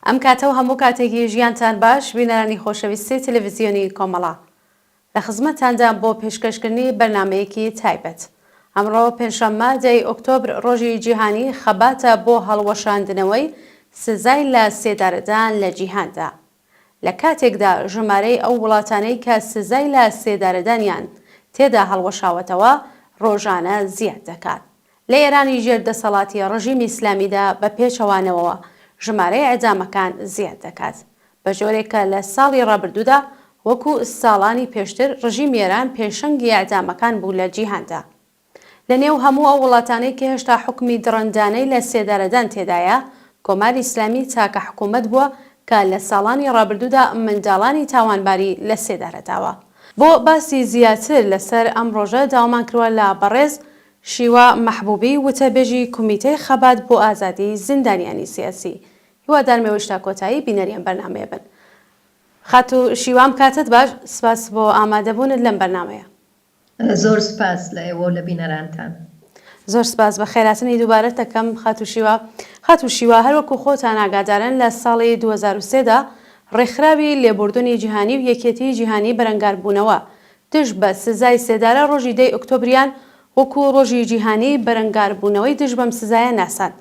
ئەم کاتەوە هەموو کاتێکی ژیانتان باش بینەرانی خۆشەویستی تەلەڤیزیۆنی کۆمەڵا لە خزمەتتاندا بۆ پێشکەشکردنی بەرنامەیەکی تایبەت. ئەمڕۆ پێنجشەممە 10 ئۆکتۆبر ڕۆژی جیهانی خەباتە بۆ هەڵوەشاندنەوەی سزای لە سێدارەدان لە جیهاندا. لە کاتێکدا ژمارەی ئەو وڵاتانەی کە سزای لە سێدارەدانیان تێدا هەڵوەشاوەتەوە ڕۆژانە زیاد دەکات. لە ئێرانی ژێردەسەڵاتی ڕژیمی ئیسلامیدا بە پێچەوانەوە ژمارەی ئەعدامەکان زیاد دەکات بە جۆرێکە لە ساڵی ڕابردوودا وەکو ساڵانی پێشتر ڕژیمی ئێران پێشەنگی ئەعدامەکان بوو لە جیهاندا. لە نێو هەموو ئەو وڵاتانەی کە هێشتا حکمی دڕندانەی لە سێدارەدان تێدایە، کۆماری ئیسلامی چاکە حکوومەت بووە کە لە ساڵانی ڕابردوودا منداڵانی تاوانباری لە سێدارەداوە. بۆ باسی زیاتر لەسەر ئەم ڕۆژە داوامان کردووە لە بەڕێز شیوا مەحبوبی وتەبێژی کۆمیتەی خەبات بۆ ئازادی زیندانیانی سیاسی. هیوادارمەوەشتا کۆتایی بینەریان بەرنامەیە بن. خاتو شیوام کاتت باش، سپاس بۆ ئامادەبوونت لەم بەرنامەیە. زۆر سپاس لە ئێوە لە بینەرانتان. زۆر سپاس بە خێراتنی دووبارە دەکەم خاتو شیوا هەروەکو خۆتان ئاگادارن لە ساڵی 2003دا ڕێکخراوی لێبوردنی جیهانی و یەکێتی جیهانی بەرەنگاربوونەوە دژ بە سزای سێدارە ڕۆژی 10 ئۆکتۆبریان وەکو ڕۆژی جیهانی بەرەنگاربوونەوەی دژ بەم سزایە ناسان.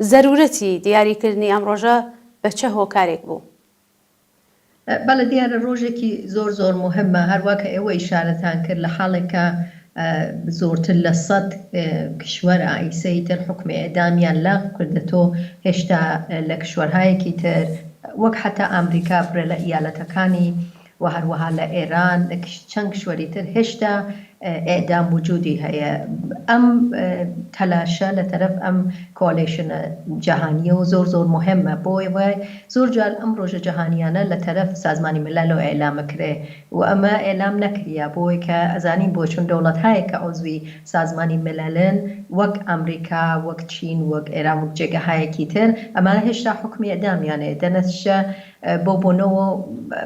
زەرورەتی دیاریکردنی ئەم ڕۆژە بە چه هۆکارێک بوو؟ بەڵێ دیارە ڕۆژێکی زۆر مهمە، هەروە کە ئێوە ئیشارەتان کرد لە حاڵێکە زۆرتر لە 100 کشوەر ئایسەی تر حکمی ئێدامیان لاغ کردەوە، هێشتا لە کشوەرهایەکی تر وەک حتا ئەمریکا برە لە ئیالەتەکانی و هەروەها لە ئێران لە چەند کشوەری تر هێشتا ئێدام وجودی هەیە. ئەم تەلاشە لە تەرەف ئەم کۆلیشنە جەهانیە و زۆر مهمە بۆ ئێوە زۆر جار ئەم ڕۆژە جەهانیانە لە تەرەف سازمانی ملەلەوە ئێلامەکرێ و ئەمە ئێلام نەکریە بۆی کە ئەزانین بۆ چون دەوڵەت هەیە کە عوزوی سازمانی ملەلن وەک ئەمریکا، وەک چین، وەک ئێران، وەک جێگەهایەکی تر ئەمانە هێشتا حکمی ئێدامیانێ دەنەشە بۆ بۆنەوە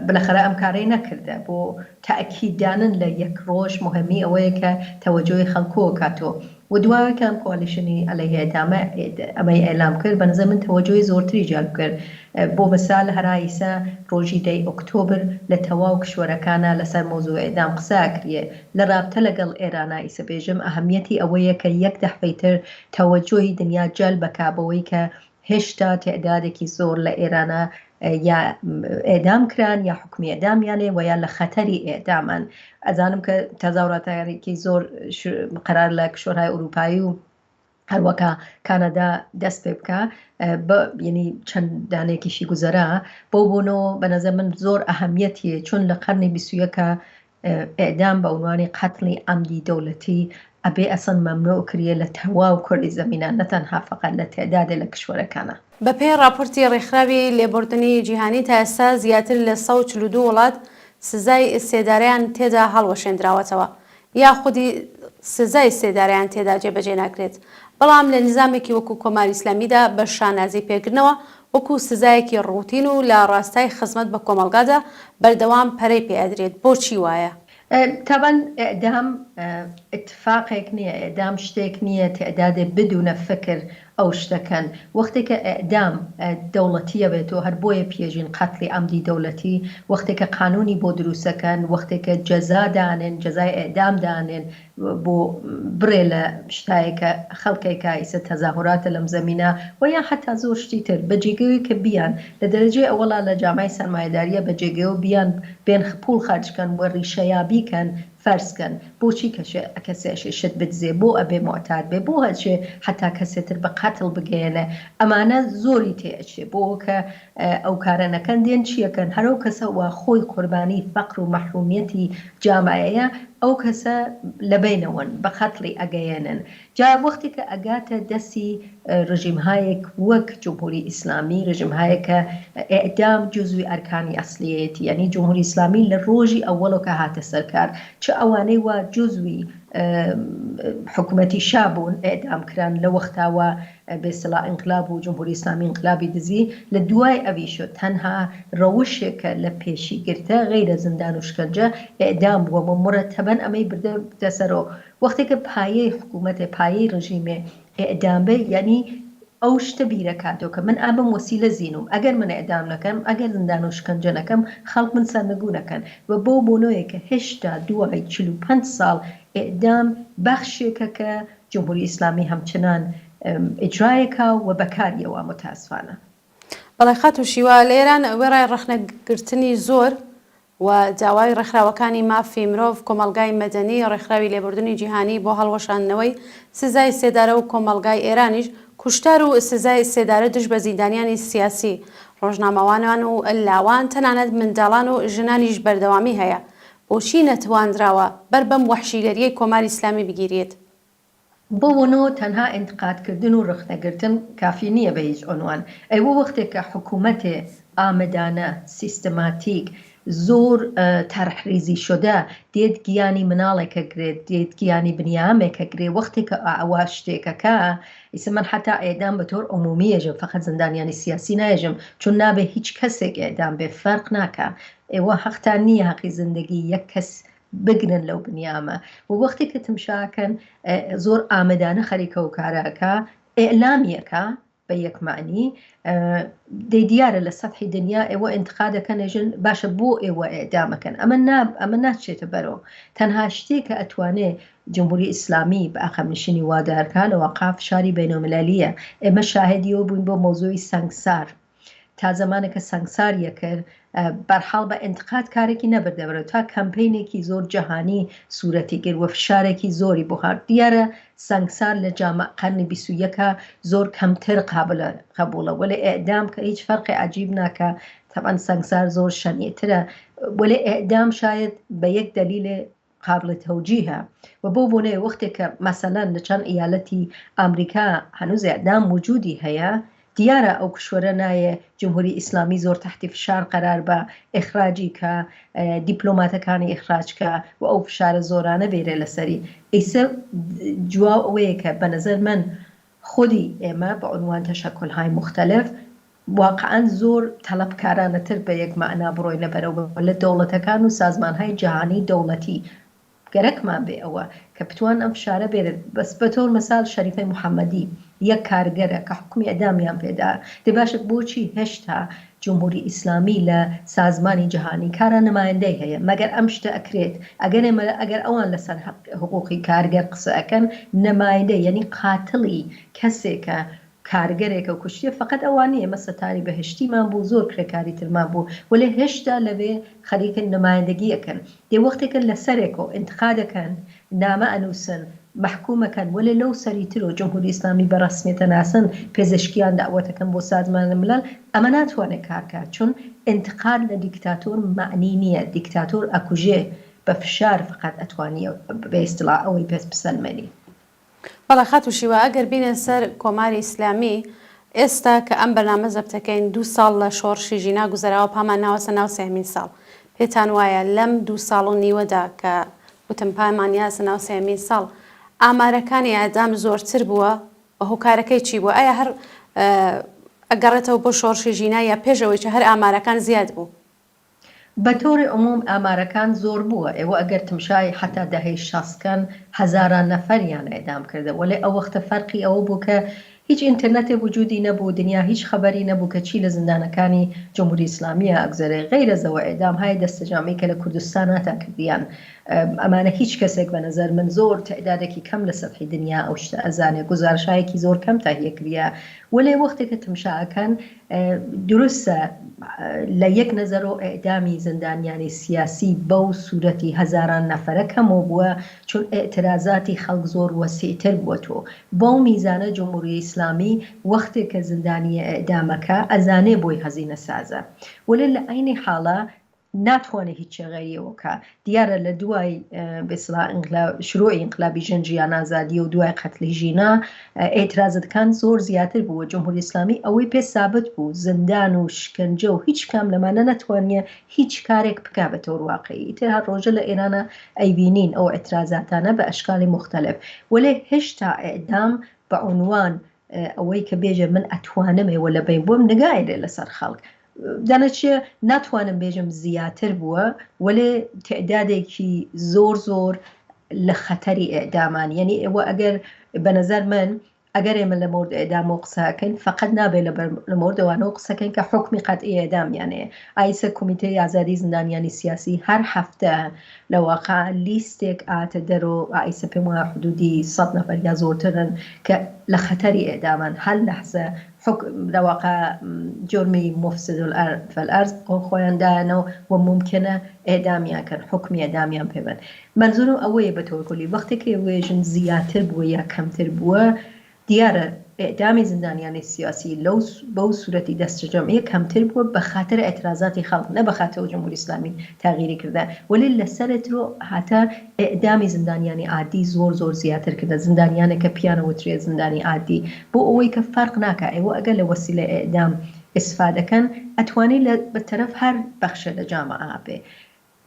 بلەخەرە ئەم کارەی نەکردە بۆ تاکیددانن لە یەک ڕۆژ مهمی ئەوەیە کە تەوەجۆی خەڵکۆ کاتۆ و دوایە کەم کۆلیشنی ئەلەیهی ئێدامە ئەمەی ئێلام کرد بە نظر من تەوەجۆی زۆرتری جالب کرد. بۆ مەسال هەرایسە ڕۆژی 10 ئۆکتۆبر لە تەواو کشوەرەکانە لەسەر مۆزوع ئێدام قساکریە لە رابطە لەگەڵ ئێرانە ئیسە بێژم ئەهەمیەتی ئەوەیە کە یەک دەحفەیتر تەوەجۆی دنیا جەلب بکابەوەی کە هێشتا تعدادێکی زۆر لە ئێرانە یا ئێدام کران یا حکمی ئێدامیانێ و یا لە خەتەری ئێدامان. ئەزانم کە تەزاوڕاتارێکی زۆر قەرار لە کشوەرهای ئوروپایی و هەروەکە کانەدا دەست پێ بکە ینی چەند دانێکیشی گوزەرا بۆ بوونەوە بە نەزەر من زۆر ئەهەمیەتیە چون لە قەرنی 21ەکە ئێدام بە عنوانی قەتڵی عەمدی دەوڵەتی ئەبێ ئەسەن مەمنوع کریە لە تەواو کوردی زەمینە نەتەنها فەقەت لە تێدادێ لە کشوەرەکانە. بەپێی راپۆرتی ڕێکخراوی لێبوردنی جیهانی تا ئێستا زیاتر لە 142 وڵات سزای سێدارەیان تێدا هەڵوەشێنراوەتەوە یا خودی سزای سێدارەیان تێدا جێبەجێ ناکرێت، بەڵام لە نظامێکی وەکو کۆماری ئیسلامیدا بە شانازی پێکردنەوە وەکو سزایەکی ڕوتین و لە ڕاستای خزمەت بە کۆمەلگادا بەردەوام پەرەی پێئەدرێت. بۆچی وایە؟ طبعا ئێدام اتفاقێک نییە، ئێدام شتێک نییە تێدادێ بدونە فکر ئەو شتەکەن. وەختێکە ئێدام دەوڵەتیە بێتەوە هەر بۆیە پێژین قەتڵی عەمدی دەوڵەتی، وەختێکە قانونی بۆ دروستەکەن، وەختێکە جەزا دانێن، جەزای ئێدام دانێن بۆ برێ لە شتایەکە خەڵکێکە ئیسە تەزاهوراتە لەم زەمینە و یا حتا زۆر شتی تر بەجێگەوەی کە بیان لە دەرەجەی ئەوەڵا لە جامای سەرمایەداریە بەجێگەوە بیان بێن پوڵ خەرجکەن و ڕیشەیابیکەن فەرزکەن بۆچی کەسێشێ شت بدزێ بۆ ئەبێ معتاد بێ بۆ هەچێ حتا کەسێتر بە قەتڵ بگەێنە. ئەمانە زۆری تێئەچێ بۆ کە ئەو کارەنەکەن دێن چیەکەن هەرو کەسە وا خۆی قوربانی فەقر و مەحرومیەتی جامایەیە ئەو کەسە لەبینەوەن بە قەتڵی ئەگەیێنن. جا وەختی کە ئەگاتە دەستی ڕژیمهایەک وەک جمهوری ئیسلامی، ڕژیمهایەکە ئێدام جزوی ئەرکانی ئەسلیەتی، یعنی جمهوری ئیسلامی لە ڕۆژی ئەوەڵەوە کە هاتە سەرکار چ ئەوانەی وا جزوی حکوومەتی شابوون ئێدام کران لە وەختاوە بێسەلا ئینقلاب و جمهوری ئیسلامی ئینقلابی دزی لە دوای ئەویشە تەنها ڕەوشێکە لە پێشی گرتە غەیرە زندان و شکنجە ئێدام بووە مرەتەبەن ئەمەی بردە سەرەوە. وەختێکە پایەی حکوومەتە پایەی ڕژیمێ ئێدام بێ یعنی ئەو شتە بیرەکاتەوە کە من ئابم وەسیلە زیینم ئەگەر من ئەدام نەکەم ئەگەر زندان و شکنجە نەکەم خەڵک من سەرنەگوو نەکەن و بۆ بۆنەوەیە کە هێشتا دوای 45 ساڵ ئێدام بەخشێکە کە جمهوری ئیسلامی هەمچنان ئیجرایەکە و بەکاریەوە متاسفانە. بەڵێ خەت و شیوا لە ئێران وێڕای ڕەخنەگرتنی زۆر و داوای ڕێکخراوەکانی مافی مرۆڤ کۆمەلگای مەدەنی ڕێکخراوی لێبوردنی جیهانی بۆ هەڵوەشاندنەوەی سزای سێدارە و کۆمەلگای ئێرانیش کوشتار و سزای سێدارە دژ بە زیندانیانی سیاسی ڕۆژنامەوانان و لاوان تەنانەت منداڵان و ژنانیش بەردەوامی هەیە بۆچی نەتواندراوە بەر بەم وەحشیگەریەی کۆماری ئیسلامی بگیرێت؟ بۆنەوە تەنها ئینتقادکردن و ڕخنەگرتن کافی نییە بە هیچ عنوان ئەوە وەختێک کە حکوومەتێ ئامدانە سیستماتیک زۆر تەرحریزی شدە دێت گیانی مناڵێکە گرێت دێت گیانی بنیامێکە گرێ وەختێک کە ئاوا شتێکەکە ئیسە من حتا ئێدام بە تۆر عمومیەژم فقط زندانیانی سیاسی نایژم چون نابێ هیچ کەسێک ئێدام بێ فەرق ناکە ئێوە حەقتان نییە حەقی زندگی یەک کەس بگرن لەو بنیامە و وەختی کە تمشاکەن زۆر ئامدانە خەریکە و کارەکە ئێلامیەکە بە یەکمانی دیارە لە سەطحی دنیا ئێوە ئینتقادەکە نێژن باشە بۆ ئێوە ئێدامەکەن ئەمە ناچێتە بەرەوە تەنها شتێک کە ئەتوانێ جمهوری ئیسلامی بە ئاخەمنشینی وادارکە لە وەقاف شاری بینەوملەلیە ئێمە شاهدیەوە بووین بۆ مۆزوعی سەنگسار تا زمانێکە سەنگساریە کرد بەرحاڵ بە ئینتقاد کارێکی نەبردەبرێت تا کەمپینێکی زۆر جەهانی سوورەتی کرد و فشارێکی زۆری بۆ هات دیارە سەنگسار لە جامە قەرنی 21 زۆر کەمتر قبولە وەلێ ئێدام کە هیچ فەرقی عجیب ناکە تەبەن سەنگسار زۆر شەنیەترە وەلێ ئێدام شاید بە یەک دەلیلێ قابل تەوجیهە و بۆ بۆنەیە وەختێک کە مەسەلەن لە چەند ئیالەتی ئەمریکا هەنووز ئێدام موجودی هەیە دیارە ئەو کشوەرە نایە جمهوری ئیسلامی زۆر تحتی فشار قرار بە ئیخراجی کە دیپلۆماتەکانی ئیخراجکە و ئەو فشارە زۆرانە بێرێ لەسەری ئیسە جواب ئەوەیە کە بە نەزەر من خودی ئێمە بە عنوان تەشەکل‌های مختلف واقعاً زۆر تەلەبکارانەتر بە یەک مەعنا بڕۆینە بەرەوە لە دەوڵەتەکان و سازمانهای جیهانی دەوڵەتی گەرەکمان بێ ئەوە کە بتوان ئەم فشارە بێرێت بەس بە تۆر مەساڵ شەریفەی محەممەدی یەک کارگەرە کە حکومی ئەدامیان پێدا دێ باشە بۆچی هێشتا جمهوری ئیسلامی لە سازمانی جیهانی کارە نمایندەی هەیە مەگەر ئەم شتە ئەکرێت ئەگەر ئەوان لەسەر حقوقی کارگەر قسە ئەەکەن نمایندە یعنی قاتڵی کەسێکە کارگەرێکە و کوشتە فقط ئەوانە ئێمە سەتاری بەهشتیمان بوو زۆر کرێکاری ترمان بوو وەلێ هێشتا لەوێ خەریکن نمایندگیەکەن دێ وەختێکە لەسەرێک و ئینتقادەکەن نامە ئەنووسن محکومەکەن وەلێ لەو سەریتر و جمهوری ئیسلامی بەڕسمیێتە ناسن پێزشکیان داوەتەکەن بۆ سازمانە ملل ئەمە ناتوانێت کارکات چون ئینتقاد لە دیکتاتۆر معنی نییە دیکتاتۆر ئەکوژێ بە فشار فقط ئەتوانیە بە ئیستیڵاح ئەوەی پێش بسەلمێنی بەڵێ خەت و شیوا ئەگەر بینە سەر کۆماری ئیسلامی ئێستا کە ئەم بەرنامە زەبتەکەین 2 ساڵ لە شۆڕشی ژینا گوزەراوە پامان ناوەسە ناو سێمین ساڵ پێتان وایە لەم 2 ساڵ و نیوەدا کە وتم پامان یاسە ناو سێمین ساڵ ئامارەکانی ئەدام زۆرتر بووە بە هۆکارەکەی چی بووە ئایا هەر ئەگەڕێتەوە بۆ شۆڕشی ژینا یا پێشەوەی چە هەر ئامارەکان زیاد بوو بە تۆڕی عموم ئامارەکان زۆر بووە ئێوە ئەگەر تمشای حتا دەهەی شەسکەن هەزاران نەفەریان ئێدام کردە وەلێ ئەو وەختە فەرقی ئەوە بوو کە هیچ ئینترنێتی وجودی نەبوو دنیا هیچ خەبەری نەبوو کە چی لە زندانەکانی جمهوری ئیسلامیە ئەگزەرێ غەیرەزەوە ئێدام های دەستەجامی کە لە کوردستان هاتا کردیان ئەمانە هیچ کەسێک بە نەزەر من زۆر تعدادێکی کەم لە سەطحی دنیا ئەو شتە ئەزانێ گزارشایەکی زۆر کەم تاهیەکریە وەلێ وەختێکە تمشاکەن دروستە لە یەک نەزەر و ئێدامی زندانیانی سیاسی بەو سوورەتی هەزاران نەفەرە کەمەوە بووە چون ئێترازاتی خەڵک زۆر وەسیعتر بووە تۆ بەو میزانە جمهوری ئیسلامی وەختێک کە زندانیە ئێدامەکە ئەزانێ بۆی هەزینە سازە وەلێ لە عینی حاڵە ناتوانێت هیچ غەریەوەکە دیارە لە دوای شروعی ئینقلابی ژەنجیان ئازادی و دوای قەتلی ژینا ئێترازەکان زۆر زیاتر بووە جمهوری ئیسلامی ئەوەی پێ سابت بوو زندان و شکنجە و هیچ کام لەمانە نەتوانیە هیچ کارێک بکا بە تۆر واقعی تر هەر ڕۆژە لە ئێرانە ئەیبینین ئەو ئێترازاتانە بە ئەشکالی مختلف وەلێ هێشتا ئێدام بە عنوان ئەوەی کە بێژە من ئەتوانمێ وە لە بین بۆم نگایرێ لەسەر خەڵک دانەچێ ناتوانم بێژم زیاتر بووە وەلێ تعدادێکی زۆر لە خەتەری ئێدامان یعنی ئێوە ئەگەر بە نەزەر من ئەگەر ئێمە لە مورد ئێدام و قسەکەین فقط نابێت لە مۆردەوانەوە قسەکەین کە حکمی قەتعی ئێدامیانەیە. ئایسە کۆمیتەی ئازادی زندانیانی سیاسی هەر هەفتە لە واقع لیستێک ئاتە دەرۆ ئایسە پێم وایە حدودی 100 نەفەر یا زۆرترن کە لە خەتەری ئێدامان هەر لەحزە لە واقع جرمی مفسد الأرض خۆیان دایانەوە و ممکنە ئێدامیان کەن حکمی ئێدامیان پێبن. منزورم ئەوەیە بە تۆ کلی وەختێکی وێژن زیاتر بووە یا کەمتر بووە دیارە ئێدامی زندانیانی سیاسی بەو سوورەتی دەستجەمعی کەمتر بووە بە خاطر ئەترازاتی خەڵک نە بە خاطر جمهوری ئیسلامی تاغیری کرده ولی لەسەرترۆ هاتە ئێدامی زندانیانی عادی زۆر زیاتر کردە زندانیانێکە پیانە وترێ زندانی عادی بۆ ئەوەی کە فەرق ناکە ئێوە ئەگەر لە وەسیلە ئێدام ئستفادەکەن ئەتوانێت بەتەرەف هەر بەخشە لە جامعە بێ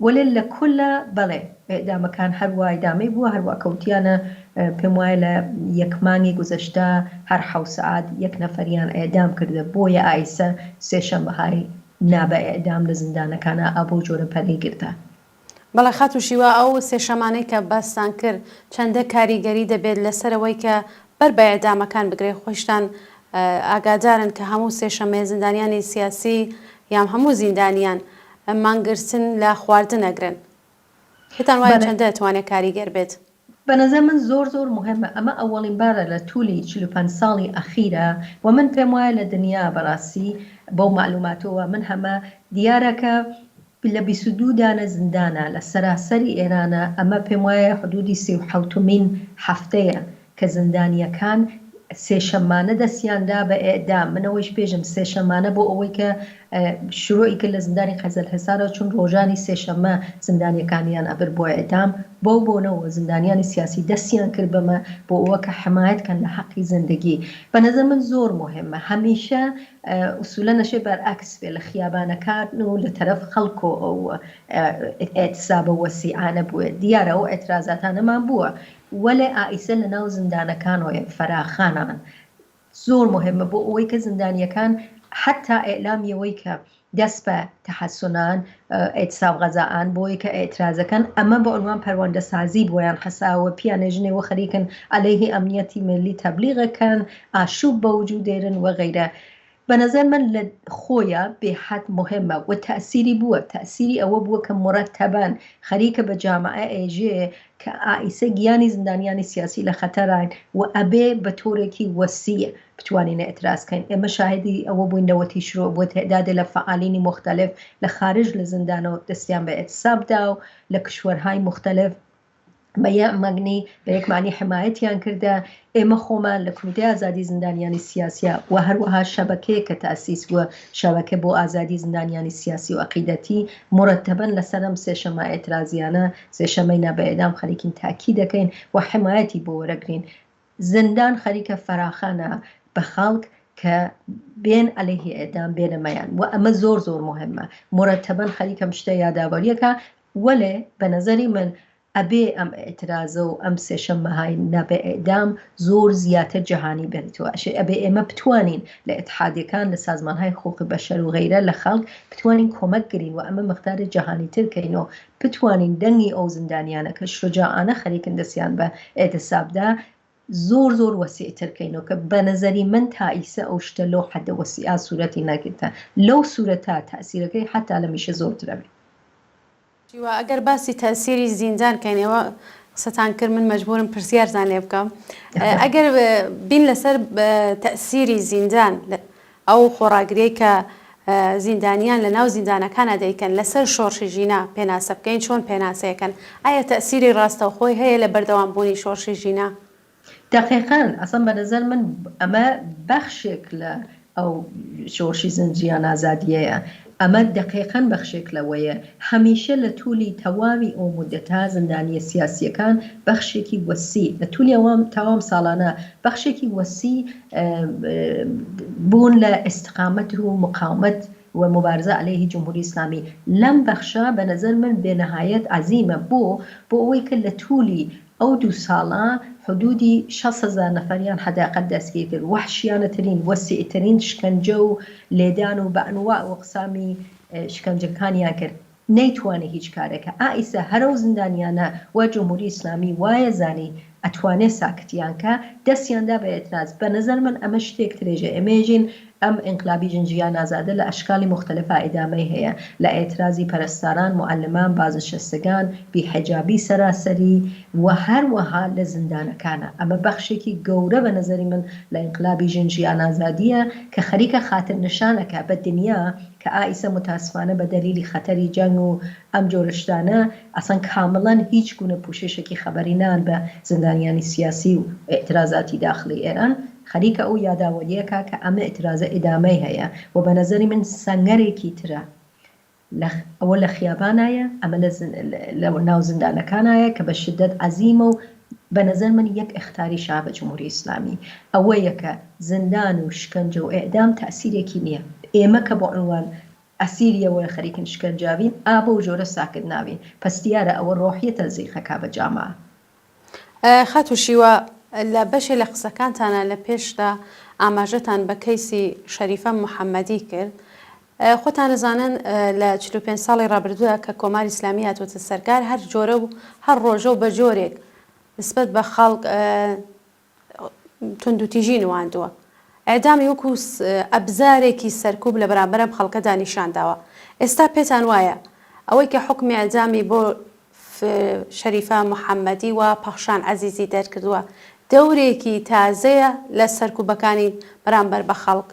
ولی لە کولە بەڵێ ئێدامەکان هەروە ئێدامەی بووە هەروە کەوتیانە پێم وایە لە یەکمانگی گوزەشتە هەر 7 سەعات یەک نەفەریان ئێدام کردە بۆیە ئایسە سێشەمبەهای نابە ئێدام لە زیندانەکانە ئەبوو جۆرە پەلەی گرتە. بەڵێ خاتو شیوە ئەو سێشەمانەی کە بەستان کرد چەندە کاریگەری دەبێت لەسەرەوەی کە بەر بە ئێدامەکان بگرێ خۆشتان ئاگادارن کە هەموو سێشەمەیە زیندانیانی سیاسی یان هەموو زیندانیان مانگرتن لە خواردن ئەگرن پێتان وایە چەندە دەتوانێت کاریگەر بێت؟ بە نەزەر من زۆر مهمە ئەمە ئەوەڵین بارە لە توولی 45 ساڵی ئەخیرە و من پێم وایە لە دنیا بەڕاستی بەو معلوماتەوە من هەمە دیارەکە لە 22 دانە زیندانە لە سەراسەری ئێرانە ئەمە پێم وایە حدودی 37مین هەفتەیە کە زیندانیەکان سێشەمانە دەستیاندا بە ئێدام منەوەیش پێژم سێشەمانە بۆ ئەوەی کە شروعی کرد لە زیندانی قەزل حسارەوە چون ڕۆژانی سێشەمە زیندانیەکانیان ئەبر بۆ ئێدام بۆنەوە زیندانیانی سیاسی دەستیان کرد بەمە بۆ ئەوە کە حمایەتکەن لە حەقی زندگی بە نەزەر من زۆر مهمە هەمیشە ئوسولە نەشێ بەرعکس بێ لە خیابانەکان و لە تەرەف خەڵکۆ ئەو ئێتسابە وەسیعانە بووە دیارە ئەو ئێترازاتانەمان بووە وەلێ ئائیسە لە ناو زیندانەکانەوە فەراخانان زۆر مهمە بۆ ئەوەی کە زیندانیەکان حتا ئێلامیەوەی کە دەست بە تەحەسونان ئێتساب غەزاان بۆی کە ئێترازەکەن ئەمە بە عنوان پەروەندە سازی بۆیان حەساوە پیانێژنەوە خەریکن عەلەیهی ئەمنیەتی ملی تەبلیغەکەن ئاشوب بە وجود دێرن وغەیرە بە نەزەر من لە خۆیە بێحەد مهمە و تەئسیری بووە تەئسیری ئەوە بووە کە مرەتەبەن خەریکە بە جامعە ئێژێ کە ئائیسە گیانی زیندانیانی سیاسی لە خەتەران و ئەبێ بە تۆرێکی وەسیع بتوانین ئێترازکەین ئێمە شاهدی ئەوە بووینەوەتی شروع بۆ تێدادێ لە فعالینی مختلف لە خارج لە زیندانەوە دەستیان بە ئێتسابدا و لە کشوەرهای مختلف مەگنی بە یەک معنی حمایەتیان کردە ئێمە خۆمان لە کۆمیتەی ئازادی زیندانیانی سیاسیە و هەروەها شەبکەیە کە تەئسیس بووە شەبکە بۆ ئازادی زیندانیانی سیاسی و عەقیدەتی مرەتەبەن لەسەرم سێشەمە ئێترازیانە سێشەمەی نابە ئێدام خەریکین تاکی دەکەین و حمایەتی بۆ وەرەگرین زیندان خەریکە فەراخانە بە خەڵک کە بێن عەلەیهی ئێدام بێنەمەیان و ئەمە زۆر مهمە مرەتەبەن خەریکەم شتە یاداوەریەکە وەلێ بە نەزەری من ئەبێ ئەم ئێترازە و ئەم سێشەمەهای نابە ئێدام زۆر زیاتر جەهانی بێتەوە ئەبێ ئێمە بتوانین لە ئێتحادیەکان لە سازمانهای حقوقی بەشەر و غەیرە لە خەڵک بتوانین کۆمەک گرین و ئەمە مقداری جەهانی تر کەینەوە بتوانین دەنگی ئەو زیندانیانە کە شجاعانە خەریکن دەستیان بە ئێتسابدا زۆر وەسیعتر کەینەوە کە بە نەزەری من تائیسە ئەو شتە لەو حەدە وەسیعە سوورەتی نەگرتە لەو سوورەتە تەئسیرەکەی حتا لە میشە زۆرترە بێت. ئەگەر باسی تەئسیری زیندان کەینەوە قسەتان کرد من مەجبورم پرسیارتان لێ بکەم ئەگەر بین لەسەر تەئسیری زیندان ئەو خۆڕاگریەی کە زیندانیان لە ناو زیندانەکانە دەیکەن لەسەر شۆڕشی ژینە پێناسە بکەین چۆن پێناسەیەکەن ئایا تەئسیری ڕاستەوخۆی هەیە لە بەردەوامبوونی شۆڕشی ژینە؟ دقیقاً ئەسڵ بە نەزەر من ئەمە بەخشێک لە ئەو شۆڕشی زنجیان ئازادیەیە ئەمە دقیقاً بەخشێک لەوەیە هەمیشە لە توولی تەواوی ئەو مودەتا زیندانیە سیاسیەکان بەخشێکی وەسی لە توولی تەوام ساڵانە بەخشێکی وەسی بوون لە ئستقامەت و مقاومەت و مبارزە عەلەیهی جمهوری ئیسلامی لەم بەخشە بە نەزەر من بێنەهایەت عەزیمە بۆ ئەوەی کە لە توولی ئەو 2 ساڵە حدودی 6,000 نەفەریان حداقەت دەستگیر کرد وەحشیانەترین وەسیعترین شکنجە و لێدان و بەئەنواع و ئەقسامی شکنجەکانیان کرد نەیتوانێت هیچ کارێکە ئائیسە هەرو زیندانیانە و جمهوری ئیسلامی وایە زانی ئەتوانێت ساکتیانکە دەستیاندا بە ئێتراز بە نظر من ئەمە شتێک ترێژە ئێمێژین ئەم ئینقلابی ژنجیان ئازادە لە ئەشکالی مختلفە ئیدامەی هەیە لە ئێترازی پەرستاران معلمان بازنشستگان بیحجابی سەراسەری و هەروەها لە زیندانەکانە ئەمە بەخشێکی گەورە بە نظری من لە ئینقلابی ژنجیان ئازادیە کە خەریکە خاتر نیشانەکە بە دنیا کە ئائیسە متاسفانە بە دەلیلی خەتەری جەنگ و ئەم جۆرەشتانە ئەسان کامڵەن هیچ گونە پوششێکی خەبەری نان بە زیندانیانی سیاسی و ئێترازاتی داخلی ئێران خەریکە ئەو یاداوەریەکە کە ئەمە ئێترازە ئیدامەی هەیە و بە نظری من سەنگەرێکی ترە ئەوە لە خیابانایە ئەمە لە ناو زیندانەکانایە کە بە شدت عەزیمە و بە نظر من یەک ئیختاری شا بە جمهوری ئیسلامی ئەوەیە کە زیندان و شکنجە و ئێعدام تەسیرێکی نییە ئێمە کە بۆ عنوان ئەسیریەوە خەریکن شکنجاوین ئابە و جۆرە ساکت ناوین پس دیارە ئەوە ڕۆحیەتە زیخەکە بە جامعە خاتوشیوە لە بەشێ لە قسەکانتانە لە پێشدا ئاماژەتان بە کەیسی شەریفە محەممەدی کرد خۆتان نزانن لە 45 ساڵی ڕابردووە کە کۆماری ئیسلامی هاتوۆتە سەرکار هەر جۆرە و هەر ڕۆژە و بە جۆرێک نسبەت بە خەڵک توندوتیژی نواندووە ئەدامی وەکو ئەبزارێکی سەرکوب لە بەرامبەرم خەڵکەدا نیشانداوە ئێستا پێتان وایە ئەوەی کە حکمی ئەدامی بۆ شەریفە محەممەدی و پەخشان عەزیزی دەرکردووە دەورێکی تازەیە لە سەرکوبەکانی بەرامبەر بە خەڵک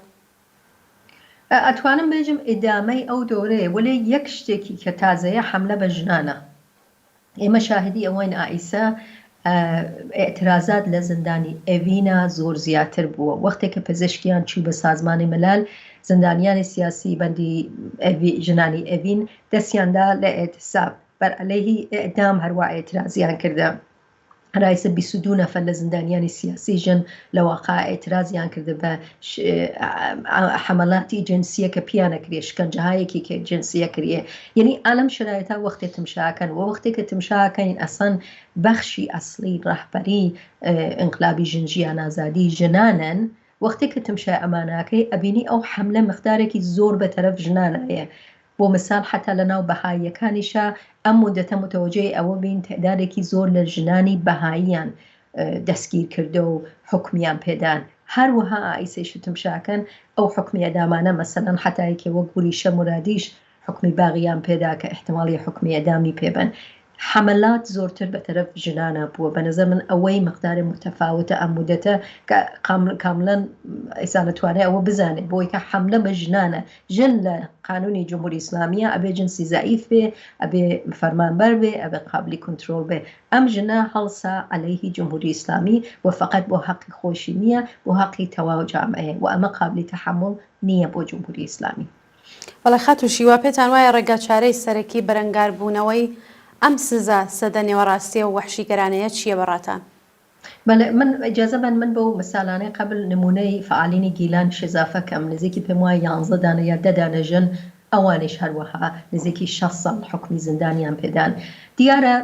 ئەتوانم بێژم ئیدامەی ئەو دۆرەیە وەلێ یەک شتێکی کە تازەیە حملە بە ژنانە ئێمە شاهدی ئەوەین ئائیسە ئێترازات لە زندانی ئەڤینە زۆر زیاتر بووە وەختێک کە پزیشکیان چوو بە سازمانی ملال زندانیانی سیاسی بەندی ژنانی ئەڤین دەستیاندا لە ئێتساب بەرعەلەیهی ئێعدام هەروە ئێترازیان کردە هەرایسە 22 نەفەر لە زندانیانی سیاسی ژن لە واقع ئێترازیان کرده بە حملاتی جنسیە کە پیانە کرێ شکنجەهایەکی کە جنسیە کریە یعنی ئالەم شرایطە وەختی تمشاکەن و وەختی کە تمشاکەین ئەسەن بەخشی ئەسلی ڕەهبەری ئینقلابی ژنجیان ئازادی ژنانن وەختی کە تمشای ئەماناکەی ئەبینی ئەو حملە مقدارێکی زۆر بەتەرەف ژنانایە بۆ مثال حتا لەناو بەهاییەکانیشە ئەم مدەتە متەوەجەی ئەوە بین تعدادێکی زۆر لە ژنانی بەهاییان دەستگیر کردە و حکمیان پێدان هەروەها ئائیسەی تمشاکەن ئەو حکمی ئەدامانە مەسەلەن حتایەکێ وەک گوریشە مرادیش حکمی باغیان پێدا کە احتمالی حکمی ئەدامی پێبن حملات زۆرتر بەتەرەف ژنانە بووە بە نظر من ئەوەی مقدار متەفاوتە ئەم مدەتە کە کاملەن ئێستا نەتوانێت ئەوە بزانێت بۆی کە حملە بە ژنانە ژن لە قانونی جمهوری ئیسلامیە ئەبێ جنسی زەعیف بێ ئەبێ فەرمانبەر بێ ئەبێ قابلی کنترۆل بێ ئەم ژنە هەڵسا عەلەیهی جمهوری ئیسلامی و فقط بۆ حەقی خۆشی نییە بۆ حەقی تەواو جامعەیە و ئەمە قابلی تەحمل نییە بۆ جمهوری ئیسلامی وەڵا خاتوشی وا پێتان وایە ڕێگا چارەی سەرەکی بەرەنگاربوونەوەی ئەم سزا سەدە نێوەڕاستیە و وەحشیگەرانەیە چییە بەڕاتان؟ من ئیجازە من بۆ مەساڵانەی قبل نمونەی فعالینی گیلان شێزافەکەم نزیکی پێم وایە 11 دانە یا 10 دانە ژن ئەوانش هەروەها نزیکی 6 ساڵ حکمی زیندانیان پێدان دیارە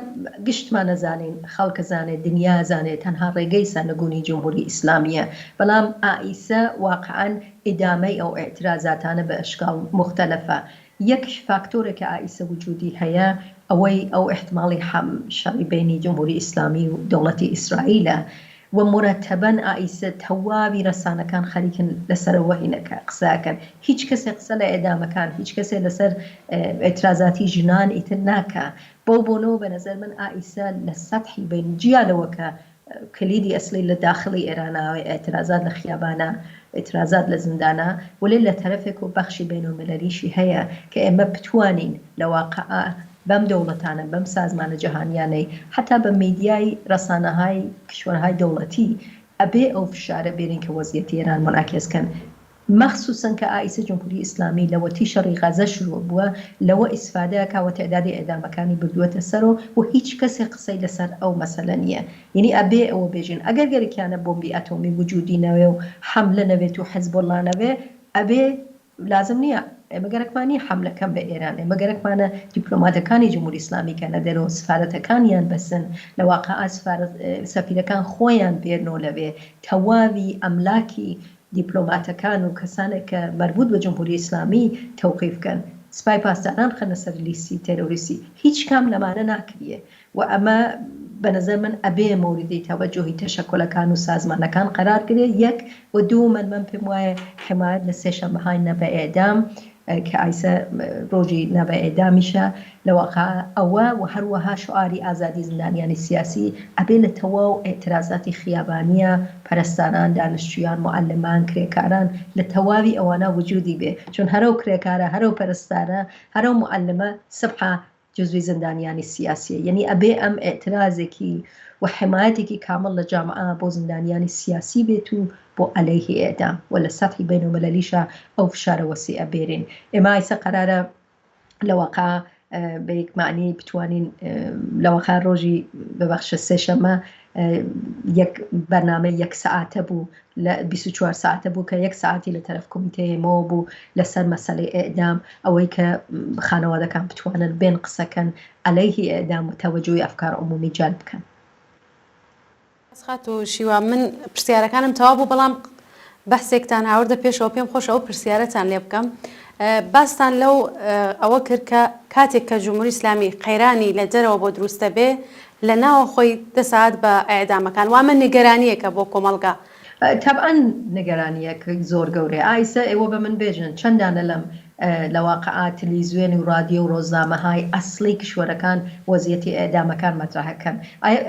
گشتمان نەزانین خەڵکە زانێت دنیا زانێت تەنها ڕێگەی سەرنگونی جمهوری ئیسلامیە بەڵام ئائیسە واقعاً ئیدامەی ئەو ئێترازاتانە بە ئەشکال مختلفە یەک فاکتۆرێکە ئائیسە وجودی هەیە ئەوەی ئەو احتمالی شەڕی بینی جمهوری ئیسلامی و دەوڵەتی ئیسرائیلە و مرتبەن ئائیسە تەواوی رەسانەکان خەریکن لەسەرەوە هینەکە قساکەن هیچ کەسێ قسە لە ئێدامەکان هیچ کەسێ لەسەر ئێترازاتی ژنان ئیتر ناکە بۆ بۆنەوە بە نەزەر من ئائیسە لە سەتحی بینجیالەوە کە کلیدی ئەسلی لە داخلی ئێراناوی ئێترازات لە خیابانە ئێترازات لە زیندانە ولی لە تەرەفێک و بەخشی بینالملەلیشی هەیە کە ئێمە بتوانین لە واقعە بەم دەوڵەتانە بەم سازمانە جەهانیانەی حتا بە میدیای ڕەسانەهای کشوەرهای دەوڵەتی ئەبێ ئەو فشارە بێنین کە وەزعیەتی ئێران مەنعکسکەن مەخسوسن کە ئائیسە جمهوری ئیسلامی لەوەتی شەڕی غەزە شروع بووە لەوە ئیسفادەکەوە تعدادی ئێدامەکانی بردووەتە سەرەوە و هیچ کەسێ قسەی لەسەر ئەو مەسەلە نییە یعنی ئەبێ ئەوە بێژین ئەگەر گەرێکیانە بۆمبی ئەتۆمی وجودی نەوێ و حەملە نەوێت و حەزبۆڵا نەوێ ئەبێ لازم نییە ئێمە گەرەکمانی حملەکەم بە ئێران ئێمە گەرەکمانە دیپلۆماتەکانی جمهوری ئیسلامی کە لە دەرەوە سفارەتەکانیان بەسن لە واقع سەفیرەکان خۆیان بێنەوە لەوێ تەواوی ئەملاکی دیپلۆماتەکان و کەسانێک کە مربوط بە جمهوری ئیسلامی تەوقیفکەن سپای پاسداران خەنە سەر لیستی تێرۆریستی هیچ کام لەمانە ناکریە و ئەمە بنظر من أبي موردي توجهي تشكل كانوا سازمان كان قرار كده يك ودوما من بمواه حماية لسيشة بهاي نبا إعدام كأيسا روجي نبا إعدامشة لوقع أوا وهروها شعاري آزادي زندانيان السياسي أبي لتواو اعتراضات خيابانية پرستاران دانشجویان معلمان كريكاران لتواوي أوانا وجودي به چون هرو كريكارا هرو پرستارا هرو معلمة سبحة جزوی زندانیانی سیاسیه یعنی أبي أم اعتراضكي وحمايتكي كامل لجامعة بو زندانياني سياسي بيتو بو عليه إعدام ولا سطحي بينه ملاليشا أو فشار وسيئة بيرين إما يسا قرارة لوقع بيك معني بتوانين لوقع روجي ببخش السيشما يك برنامج يك ساعت بو ل 24 ساعت بو که یک ساعتی لطرف کمیته ما بو لسر مسئله اعدام اوی که خانواده کان بتوانن بین قصه کن علیه اعدام و توجه افکار عمومی جلب کن. خاتو شیوا من پرسیارەکانم تەواو بوو بەڵام بەحسێکتان هاوردە پێشەوە پێم خۆش ئەو پرسیارەتان لێ بکەم باستان لەو ئەوە کرد کە کاتێک کە جمهوری ئیسلامی قەیرانی لە دەرەوە بۆ دروستە بێ لە ناوە خۆی دەسات بە ئەعدامەکان وامە نیگەرانیەکە بۆ کۆمەڵگا طبعا نگرانیەک زۆر گەورەیە ئایسە ئێوە بە من بێژن چەندانە لەم لەواقعات تلویزیۆنی و رادیۆ و ڕۆژنامەهای ئەسڵی کشوەرەکان وەزیەتی ئێدامەکان مەترحەکەن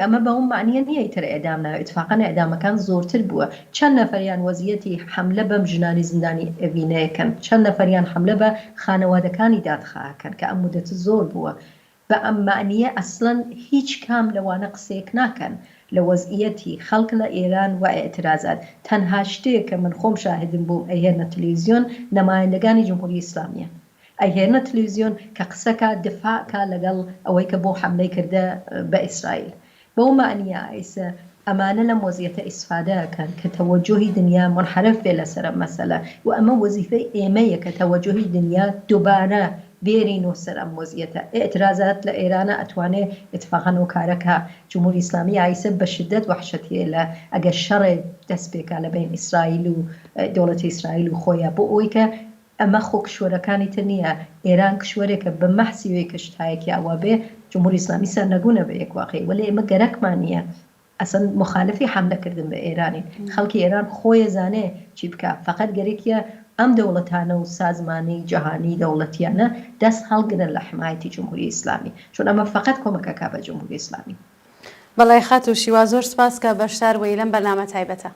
ئەمە بە ئەو معنیە نییە ئیتر ئێدام ناوێت اتفاقاً ئێدامەکان زۆرتر بووە چەند نەفەریان وەزیەتی حەملە بەم ژنانی زندانی ئەڤینەیەکەن چەند نەفەریان حەملە بە خانەوادەکانی دادخواهەکەن کە ئەم مودەتە زۆر بووە بە ئەم معنیە ئەسڵەن هیچ کام لەوانە قسەیەک ناکەن لە وەزعیەتی خەڵک لە ئێران و ئێعترازات تەنها شتێک کە من خۆم شاهدم بوو ئەهێنە تەلەڤیزیۆن نەمایەندەگانی جمهوری ئیسلامیە ئەهێنە تەلەڤیزیۆن کە قسەکە دفاعکە لەگەڵ ئەوەی کە بۆ حەملەی کردە بە ئیسرائیل بەو معنیە ئایسە ئەمانە لەم وەزیەتە ئیسفادەکەن کە تەوەجۆهی دنیا منحرف بێ لەسەر مەسەلە و ئەمە وەزیفەی ئێمەیە کە تەوەجۆهی دنیا دووبارە بيرينو سر أم وزيته اعتراضات لإيران أتواني اتفاقا وكاركها جمهور إسلامي عيسى بشدة وحشتي إلى أجا الشر تسبيك على بين إسرائيل ودولة إسرائيل وخويا بوئيكا أما خوك شورا كانت تنيا إيران كشورك بمحسي ويكشتايك يا أوابي جمهور إسلامي سنقونا بيك واقعي ولا إما جرك مانية أصلا مخالفي حملة كردن بإيراني خلق إيران خويا زاني جيبكا فقط جريكيا أم دولتانه و سازمانی جهانی دولتیانه دست هەڵگرن لە حمایەتی جمهوری ئیسلامی چون ئەمە فقط کۆمەکەکە بە جمهوری ئیسلامی بەڵای خاتو شیوا زۆر سپاس کە بەشدار بووی لەم بەرنامە تایبەتە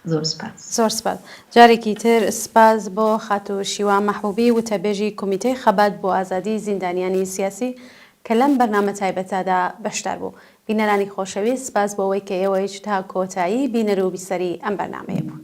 زۆر سپاس زۆر سپاس جارێکی تر سپاس بۆ خاتو شیوا مەحبوبی وتەبێژی کۆمیتەی خەبات بۆ ئازادی زیندانیانی سیاسی کە لەم بەرنامە تایبەتەدا بەشدار بوو بینەرانی خۆشەویست سپاس بۆ ئەوەی کە ئێوەی تا کۆتایی بینەر و بیسەری ئەم بەرنامەیە بوو